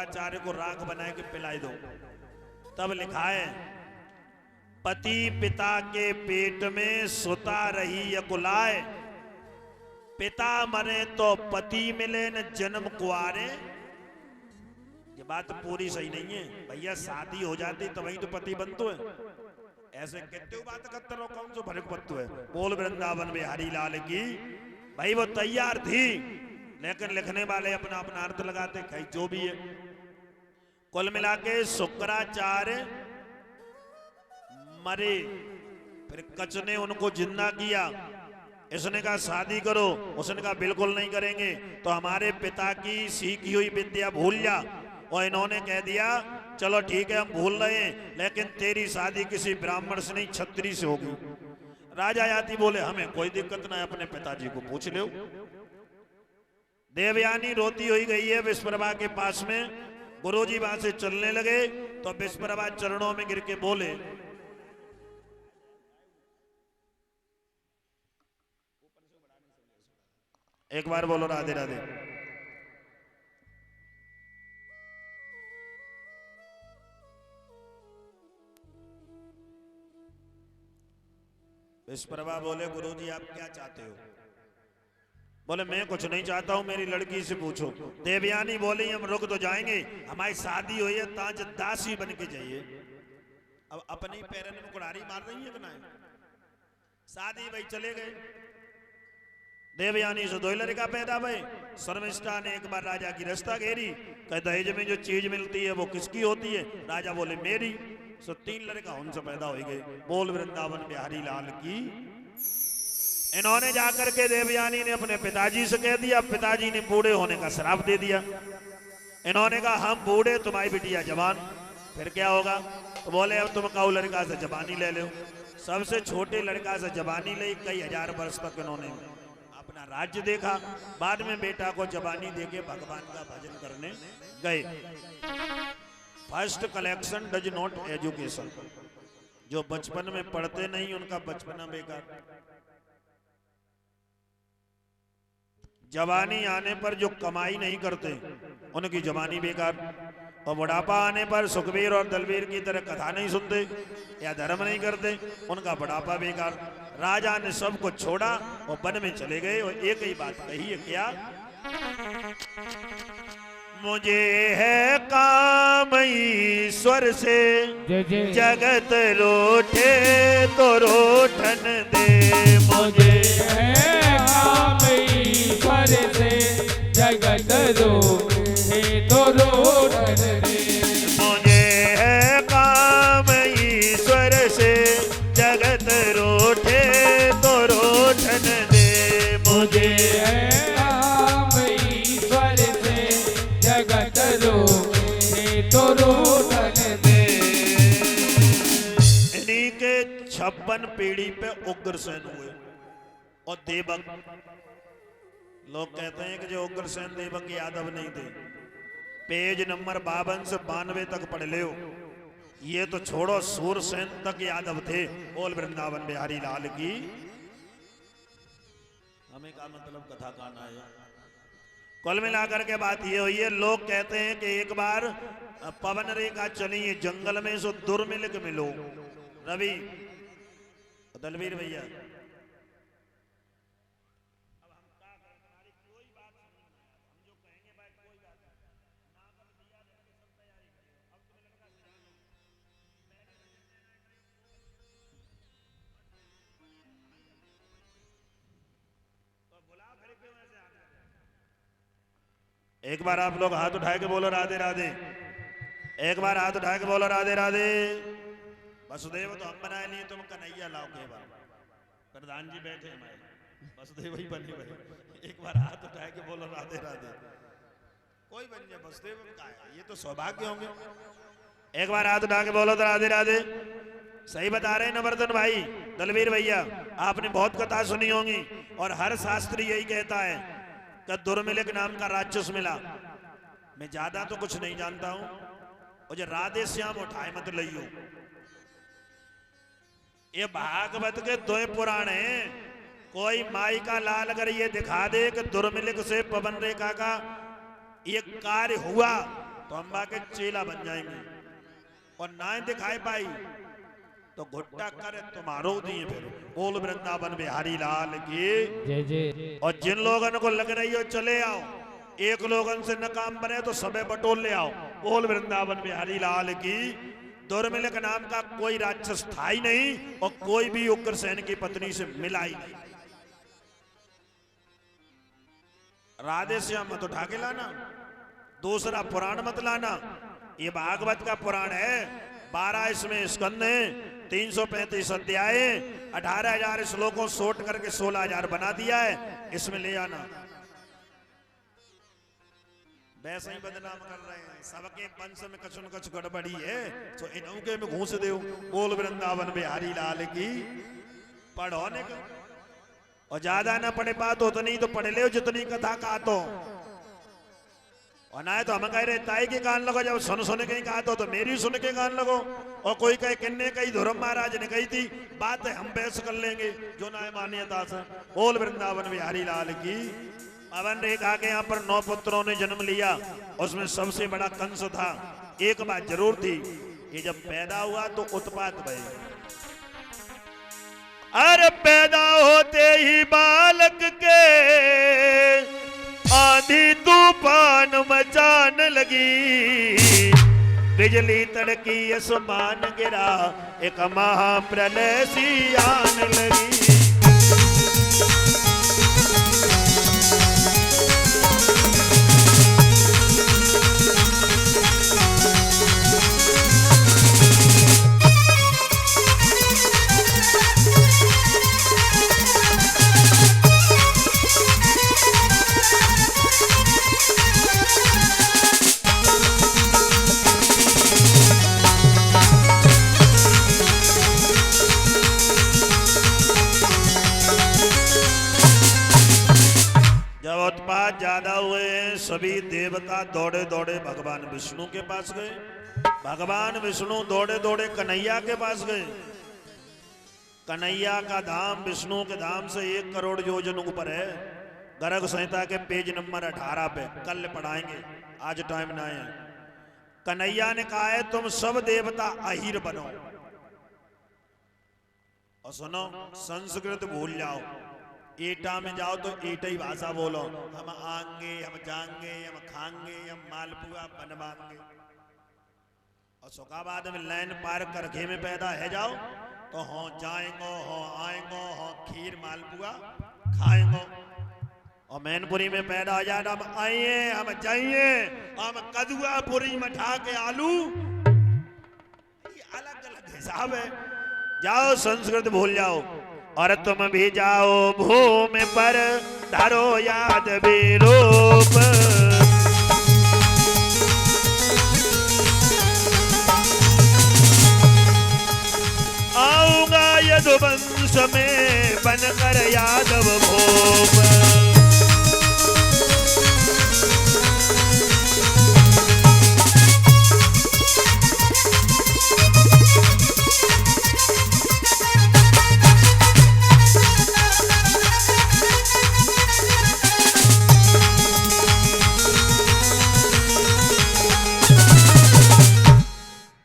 शुक्राचार्य को राख बना के पिलाई दो। तब लिखा है, पति पिता के पेट में सुता रही यकुलाए, पिता मरे तो पति मिले न जन्म कुआरे। ये बात पूरी सही नहीं है भैया, शादी हो जाती तो वही तो पति बनतो है। ऐसे कहते हो बात करते रहो, कौन सो भरक पत्तू है। बोल वृंदावन बिहारी लाल की। भाई वो तैयार थी, लेकिन लिखने वाले अपना अपना अर्थ लगाते, कहीं जो भी है। कुल मिला के शुक्राचार्य मरे, फिर कच ने उनको जिंदा किया। इसने कहा शादी करो, उसने कहा बिल्कुल नहीं करेंगे, तो हमारे पिता की सीखी हुई विद्या भूल जा। और इन्होंने कह दिया चलो ठीक है हम भूल रहे हैं, लेकिन तेरी शादी किसी ब्राह्मण से नहीं छत्री से होगी। राजा याति बोले हमें कोई दिक्कत ना है, अपने पिताजी को पूछ लो। देवयानी रोती हुई गई है विश्वप्रभा के पास में। गुरुजी वहां से चलने लगे तो विश्वप्रभा चरणों में गिर के बोले, एक बार बोलो राधे राधे। विश्वप्रभा बोले गुरुजी आप क्या चाहते हो? बोले मैं कुछ नहीं चाहता हूं, मेरी लड़की से पूछो। देवयानी बोली हम रुक तो जाएंगे, हमारी शादी हुई है, ताज दासी बन के जाइए। अब अपने पैरन में कुड़ारी मार रही है कि ना? शादी भाई चले गए। देवयानी से दो लड़का पैदा भई। शर्मिष्ठा ने एक बार राजा की रास्ता घेरी, कह दहेज में जो चीज मिलती है वो किसकी होती है? राजा बोले मेरी। सो 3 लड़का उनसे पैदा हो गए। बोल वृंदावन बिहारी लाल की। इन्होंने जाकर के देवयानी ने अपने पिताजी से कह दिया, पिताजी ने बूढ़े होने का श्राप दे दिया। इन्होंने कहा हम बूढ़े, तुम्हारी बिटिया जवान, फिर क्या होगा? तो बोले अब तुम कहो लड़का से जवानी ले लो। सबसे छोटे लड़का से जवानी ले, कई हजार वर्ष तक इन्होंने अपना राज्य देखा। बाद में बेटा को जवानी देके भगवान का भजन करने गए। First collection does not education. जो बचपन में पढ़ते नहीं उनका बचपना बेकार। जवानी आने पर जो कमाई नहीं करते उनकी जवानी बेकार। और बुढ़ापा आने पर सुखबीर और दलबीर की तरह कथा नहीं सुनते या धर्म नहीं करते, उनका बुढ़ापा बेकार। राजा ने सब कुछ छोड़ा और वन में चले गए और एक ही बात कही है, क्या? मुझे है काम ईश्वर से, जगत रोठे तो रोठन दे। मुझे है काम ईश्वर से, जगत रोठे तो रोठन दे। मुझे है काम ईश्वर से, जगत रोठे तो रोठन दे। मुझे है तो रोठन दे। इन्हीं के 56 पीढ़ी पे उग्रसेन हुए और देवक। लोग कहते हैं कि जो उग्रसेन देवक यादव नहीं थे। पेज नंबर 52 से 92 तक पढ़ ले। ये तो छोड़ो, सूरसेन तक यादव थे। बोल वृंदावन बिहारी लाल की। हमें का मतलब कथा कहना है। कुल मिलाकर के बात ये हुई है, लोग कहते हैं कि एक बार पवन रेखा चली है जंगल में, सो दुर्मिल के मिलो। रवि दलवीर भैया एक बार आप लोग हाथ उठा के बोलो राधे राधे। एक बार हाथ उठा के बोलो राधे राधे। वसुदेव तो हम बनाए नहीं, तुम कन्हैया लाओ के बार। प्रधान जी बैठे हमारे, वसुदेव ही बने भाई। एक बार हाथ उठा के बोलो राधे राधे। कोई बन जाए वसुदेव का है, ये तो सौभाग्य होंगे। एक बार हाथ उठा के बोलो तो राधे राधे। सही बता रहे हैं नवर्धन भाई, दलवीर भैया। आपने बहुत कथा सुनी होंगी और हर शास्त्री यही कहता है कि दुर्मिलिक नाम का राक्षस मिला। मैं ज्यादा तो कुछ नहीं जानता हूं, और जो राधे श्याम उठाए मत लियो। ये भागवत के 2 पुराण हैं। कोई माई का लाल अगर ये दिखा दे कि दुर्मिलिक से पवन रेखा का ये कार्य हुआ, तो अम्बा के चेला बन जाएंगे, और ना दिखाई पाई तो घुट्टा करे तुम्हारो दिए फिर। बोल वृंदावन बिहारी लाल की जय जय। और जिन लोगों को लग रही हो चले आओ, एक लोगन से न काम बने तो सबे बटोल ले आओ। बोल वृंदावन बिहारी लाल की। दुर्मिल के नाम का कोई राक्षस था ही नहीं, और कोई भी उग्रसेन की पत्नी से मिला ही नहीं। राधे श्याम मत उठा के लाना, दूसरा पुराण मत लाना। ये भागवत का पुराण है, 12 इसमें स्कंद है, 335 अध्याय, 18,000 श्लोकों सोट करके 16,000 बना दिया है। इसमें ले आना। वैसे ही बदनाम कर रहे हैं, सबके वंश में कछु न कछु गड़बड़ी है, तो इनके में घूस दो। बोल वृंदावन बिहारी लाल की। पढ़ो ने का, और ज्यादा ना पढ़े बात उतनी तो पढ़ ले जितनी कथा का तो, और ना तो हम कह रहे ताई के कान लगो, जब सुन के कहा तो मेरी सुन के कान लगो। और कोई कहे किन्ने कही धर्म महाराज ने कही थी, बात है हम बहस कर लेंगे जो ना है मान्यता से। बोल वृंदावन बिहारी लाल की। पवन रेखा के यहाँ पर 9 पुत्रों ने जन्म लिया, उसमें सबसे बड़ा कंस था। एक बात जरूर थी, ये जब पैदा हुआ तो उत्पात भय। अरे पैदा होते ही बालक के आंधी तूफान मचान लगी, बिजली तड़की आसमान गिरा, एक महाप्रलय सी आन लगी। ज्यादा हुए, सभी देवता दौड़े दौड़े भगवान विष्णु के पास गए। भगवान विष्णु दौड़े दौड़े कन्हैया के पास गए। कन्हैया का धाम विष्णु के धाम से 1 करोड़ योजन ऊपर है। गर्ग संहिता के पेज नंबर 18 पे कल पढ़ाएंगे, आज टाइम ना है। कन्हैया ने कहा है तुम सब देवता अहिर बनो, और सुनो संस्कृत भूल जाओ, एटा में जाओ तो एटा ही भाषा बोलो। हम आएंगे, हम जाएंगे, हम खाएंगे, हम मालपुआ बनवाएंगे। और सुखाबाद में लाइन पार करके में पैदा है जाओ तो हो जाएंगो, हो आएंगो, हो खीर मालपुआ खाएंगो। और मैनपुरी में पैदा हो जाए, हम आइए, हम जाइए, हम कदुआ पुरी मठा के आलू। ये अलग अलग हिसाब है। जाओ संस्कृत भूल जाओ, और तुम भी जाओ भूमि पर धरो याद विलोप। आऊंगा यदुवंश में बनकर यादव भूप।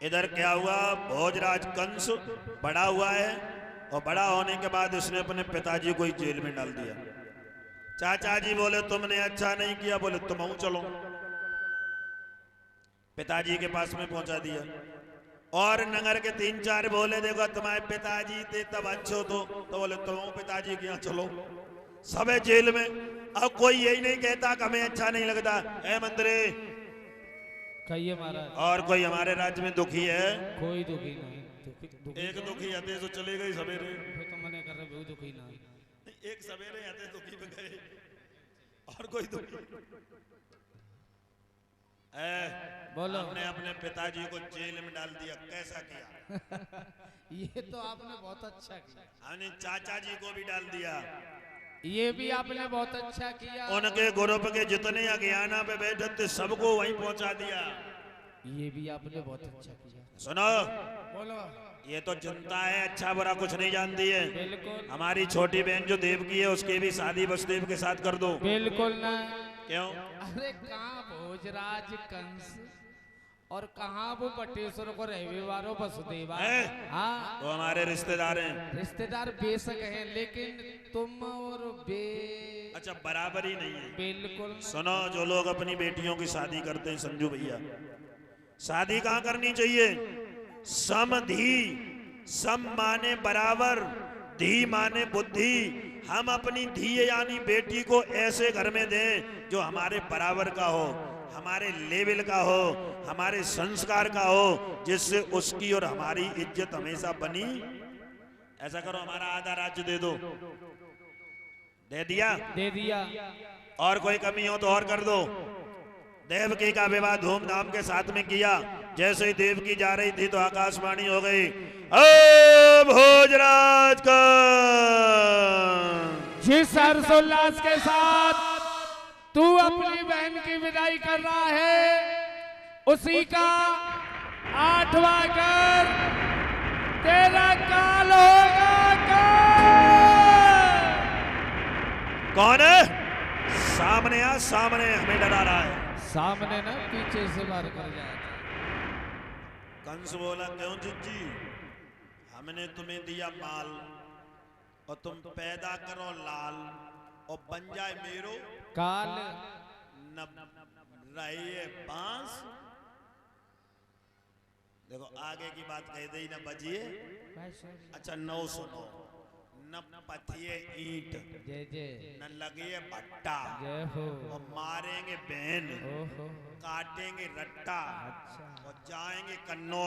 इधर क्या हुआ, भोजराज कंस बड़ा हुआ है, और बड़ा होने के बाद उसने अपने पिताजी को ही जेल में डाल दिया। चाचा जी बोले तुमने अच्छा नहीं किया, बोले तुम चलो, पिताजी के पास में पहुंचा दिया। और नगर के 3-4 बोले देखो तुम्हारे पिताजी थे तब अच्छो तो बोले तुम पिताजी के यहाँ चलो, सब है जेल में। अब कोई यही नहीं कहता कि हमें अच्छा नहीं लगता है मंत्री, कहिए महाराज। और कोई हमारे राज्य में दुखी है? कोई दुखी नहीं। दुखी एक दुखी आते तो चले गए सवेरे, तो मने कर रहे दुखी ना। एक सवेरे आते दुखी में गए, और कोई दुखी बोलो। हमने अपने पिताजी को जेल में डाल दिया, कैसा किया? ये तो आपने बहुत अच्छा किया। हमने चाचा जी को भी डाल दिया, ये भी आपने बहुत अच्छा किया। उनके ग्रुप के जितने अज्ञाना पे बैठे थे सबको वहीं पहुंचा दिया। ये भी आपने बहुत अच्छा किया। सुनो, बोलो। ये तो जनता है, अच्छा बुरा कुछ नहीं जानती है। बिल्कुल। हमारी छोटी बहन जो देवकी है उसकी भी शादी वसुदेव के साथ कर दो। बिल्कुल ना। क्यों? अरे कहाँ भोजराज कंस और कहाँ वो बटेश्वर को रविवारों वसुदेवा। हैं? हाँ वो हमारे रिश्तेदार हैं। रिश्तेदार बेशक हैं, लेकिन तुम और बे अच्छा बराबरी नहीं है। बिल्कुल नहीं। सुनो, जो लोग अपनी बेटियों की शादी करते हैं संजू भैया, शादी कहाँ करनी चाहिए? समधी, सम माने बराबर, धी माने बुद्धि। हम अपनी धी यानी बेटी को ऐसे घर में दें जो हमारे बराबर का हो, हमारे लेवल का हो, हमारे संस्कार का हो, जिससे उसकी और हमारी इज्जत हमेशा बनी। ऐसा करो, हमारा आधा राज्य दे दो। दे दिया? दे दिया। और कोई कमी हो तो और कर दो। देवकी का विवाह धूमधाम के साथ में किया। जैसे ही देवकी जा रही थी तो आकाशवाणी हो गई, भोजराज का। जिस हर्षोल्लास के साथ तू अपनी बहन की विदाई कर रहा है, उसी का 8वां घर तेरा काल होगा काल। कौन है? सामने आ, सामने हमें डरा रहा है। सामने ना, पीछे से मार कर जाए। कंस बोला, क्यों जिज्जी, हमने तुम्हें दिया माल और तुम पैदा करो लाल और बन जाए मेरो काल। न रहिए बांस। देखो आगे की बात कह दी ना बजिए। अच्छा 9 सुनो, न पथिए ईंट, जय जय, न लगे भट्टा, जय हो। और मारेंगे बहन, ओहो। काटेंगे रट्टा, अच्छा। और जाएंगे कन्नौज।